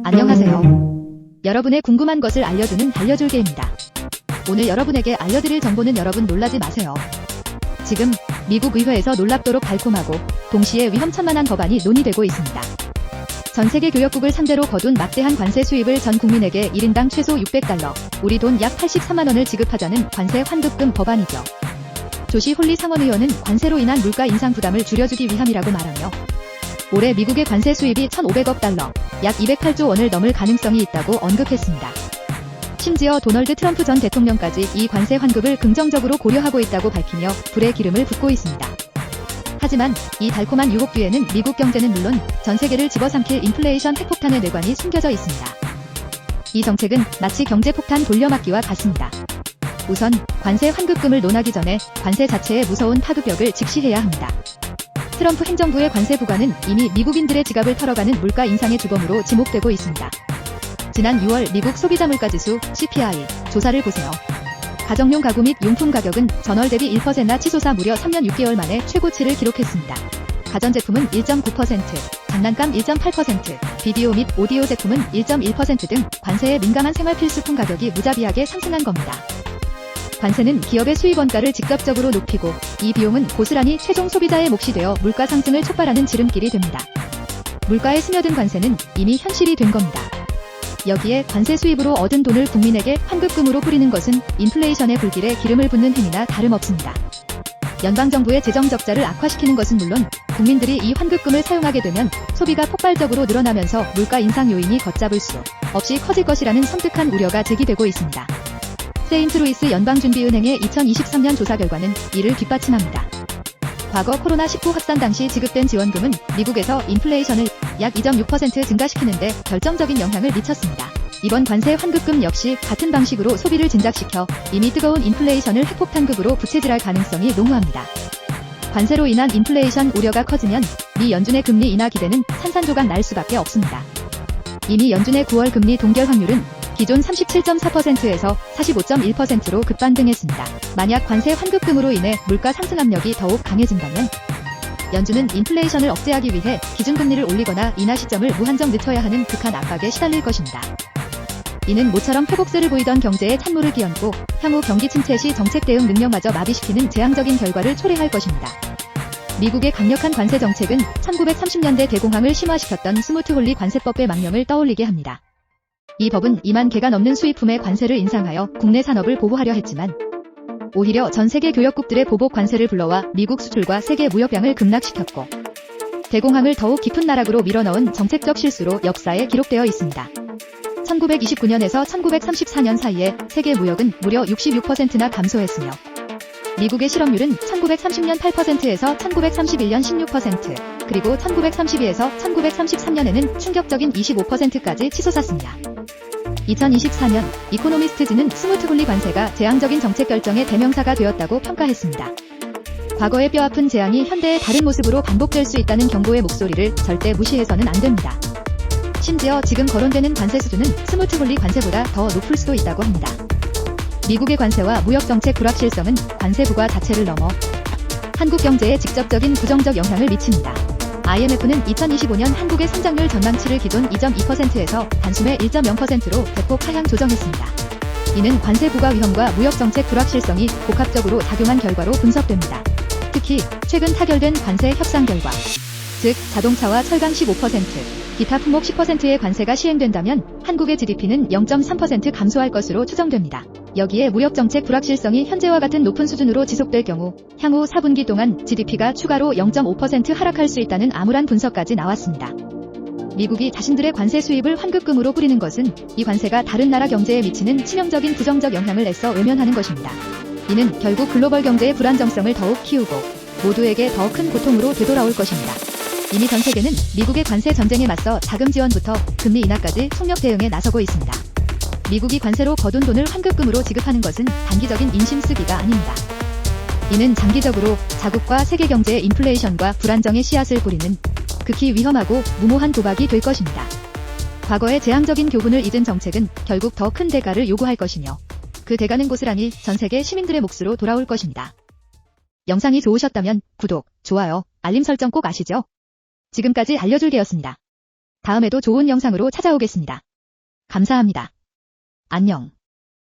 안녕하세요. 여러분의 궁금한 것을 알려주는 알려줄게입니다. 오늘 여러분에게 알려드릴 정보는 여러분 놀라지 마세요. 지금 미국 의회에서 놀랍도록 달콤하고 동시에 위험천만한 법안이 논의되고 있습니다. 전 세계 교역국을 상대로 거둔 막대한 관세 수입을 전 국민에게 1인당 최소 $600, 우리 돈 약 83만 원을 지급하자는 관세 환급금 법안이죠. 조시 홀리 상원의원은 관세로 인한 물가 인상 부담을 줄여주기 위함이라고 말하며 올해 미국의 관세 수입이 1,500억 달러, 약 208조 원을 넘을 가능성이 있다고 언급했습니다. 심지어 도널드 트럼프 전 대통령까지 이 관세 환급을 긍정적으로 고려하고 있다고 밝히며 불에 기름을 붓고 있습니다. 하지만 이 달콤한 유혹 뒤에는 미국 경제는 물론 전 세계를 집어삼킬 인플레이션 핵폭탄의 뇌관이 숨겨져 있습니다. 이 정책은 마치 경제폭탄 돌려막기와 같습니다. 우선 관세 환급금을 논하기 전에 관세 자체의 무서운 파급력을 직시해야 합니다. 트럼프 행정부의 관세 부과는 이미 미국인들의 지갑을 털어가는 물가 인상의 주범으로 지목되고 있습니다. 지난 6월 미국 소비자 물가지수 CPI 조사를 보세요. 가정용 가구 및 용품 가격은 전월 대비 1%나 치솟아 무려 3년 6개월 만에 최고치를 기록했습니다. 가전제품은 1.9%, 장난감 1.8%, 비디오 및 오디오 제품은 1.1% 등 관세에 민감한 생활 필수품 가격이 무자비하게 상승한 겁니다. 관세는 기업의 수입 원가를 직접적으로 높이고 이 비용은 고스란히 최종 소비자의 몫이 되어 물가 상승을 촉발하는 지름길이 됩니다. 물가에 스며든 관세는 이미 현실이 된 겁니다. 여기에 관세 수입으로 얻은 돈을 국민에게 환급금으로 뿌리는 것은 인플레이션의 불길에 기름을 붓는 행위나 다름없습니다. 연방정부의 재정 적자를 악화시키는 것은 물론 국민들이 이 환급금을 사용하게 되면 소비가 폭발적으로 늘어나면서 물가 인상 요인이 걷잡을 수 없이 커질 것이라는 섬뜩한 우려가 제기되고 있습니다. 세인트루이스 연방준비은행의 2023년 조사 결과는 이를 뒷받침합니다. 과거 코로나19 확산 당시 지급된 지원금은 미국에서 인플레이션을 약 2.6% 증가시키는데 결정적인 영향을 미쳤습니다. 이번 관세 환급금 역시 같은 방식으로 소비를 진작시켜 이미 뜨거운 인플레이션을 핵폭탄급으로 부채질할 가능성이 농후합니다. 관세로 인한 인플레이션 우려가 커지면 미 연준의 금리 인하 기대는 산산조각 날 수밖에 없습니다. 이미 연준의 9월 금리 동결 확률은 기존 37.4%에서 45.1%로 급반등했습니다. 만약 관세 환급금으로 인해 물가 상승 압력이 더욱 강해진다면 연준은 인플레이션을 억제하기 위해 기준금리를 올리거나 인하 시점을 무한정 늦춰야 하는 극한 압박에 시달릴 것입니다. 이는 모처럼 회복세를 보이던 경제에 찬물을 끼얹고 향후 경기 침체 시 정책 대응 능력마저 마비시키는 재앙적인 결과를 초래할 것입니다. 미국의 강력한 관세 정책은 1930년대 대공황을 심화시켰던 스무트-홀리 관세법의 망령을 떠올리게 합니다. 이 법은 2만 개가 넘는 수입품에 관세를 인상하여 국내 산업을 보호하려 했지만 오히려 전 세계 교역국들의 보복 관세를 불러와 미국 수출과 세계 무역량을 급락시켰고 대공황을 더욱 깊은 나락으로 밀어넣은 정책적 실수로 역사에 기록되어 있습니다. 1929년에서 1934년 사이에 세계 무역은 무려 66%나 감소했으며 미국의 실업률은 1930년 8%에서 1931년 16%, 그리고 1932에서 1933년에는 충격적인 25%까지 치솟았습니다. 2024년 이코노미스트지는 스무트-홀리 관세가 재앙적인 정책 결정의 대명사가 되었다고 평가했습니다. 과거의 뼈아픈 재앙이 현대의 다른 모습으로 반복될 수 있다는 경고의 목소리를 절대 무시해서는 안 됩니다. 심지어 지금 거론되는 관세 수준은 스무트-홀리 관세보다 더 높을 수도 있다고 합니다. 미국의 관세와 무역정책 불확실성은 관세 부과 자체를 넘어 한국 경제에 직접적인 부정적 영향을 미칩니다. IMF는 2025년 한국의 성장률 전망치를 기존 2.2%에서 단숨에 1.0%로 대폭 하향 조정했습니다. 이는 관세 부과 위험과 무역정책 불확실성이 복합적으로 작용한 결과로 분석됩니다. 특히 최근 타결된 관세 협상 결과, 즉 자동차와 철강 15%, 기타 품목 10%의 관세가 시행된다면 한국의 GDP는 0.3% 감소할 것으로 추정됩니다. 여기에 무역정책 불확실성이 현재와 같은 높은 수준으로 지속될 경우 향후 4분기 동안 GDP가 추가로 0.5% 하락할 수 있다는 암울한 분석까지 나왔습니다. 미국이 자신들의 관세 수입을 환급금으로 뿌리는 것은 이 관세가 다른 나라 경제에 미치는 치명적인 부정적 영향을 애써 외면하는 것입니다. 이는 결국 글로벌 경제의 불안정성을 더욱 키우고 모두에게 더 큰 고통으로 되돌아올 것입니다. 이미 전 세계는 미국의 관세 전쟁에 맞서 자금 지원부터 금리 인하까지 총력 대응에 나서고 있습니다. 미국이 관세로 거둔 돈을 환급금으로 지급하는 것은 단기적인 인심 쓰기가 아닙니다. 이는 장기적으로 자국과 세계 경제의 인플레이션과 불안정의 씨앗을 뿌리는 극히 위험하고 무모한 도박이 될 것입니다. 과거의 재앙적인 교훈을 잊은 정책은 결국 더 큰 대가를 요구할 것이며 그 대가는 고스란히 전 세계 시민들의 몫으로 돌아올 것입니다. 영상이 좋으셨다면 구독, 좋아요, 알림 설정 꼭 아시죠? 지금까지 알려줄게였습니다. 다음에도 좋은 영상으로 찾아오겠습니다. 감사합니다. 안녕.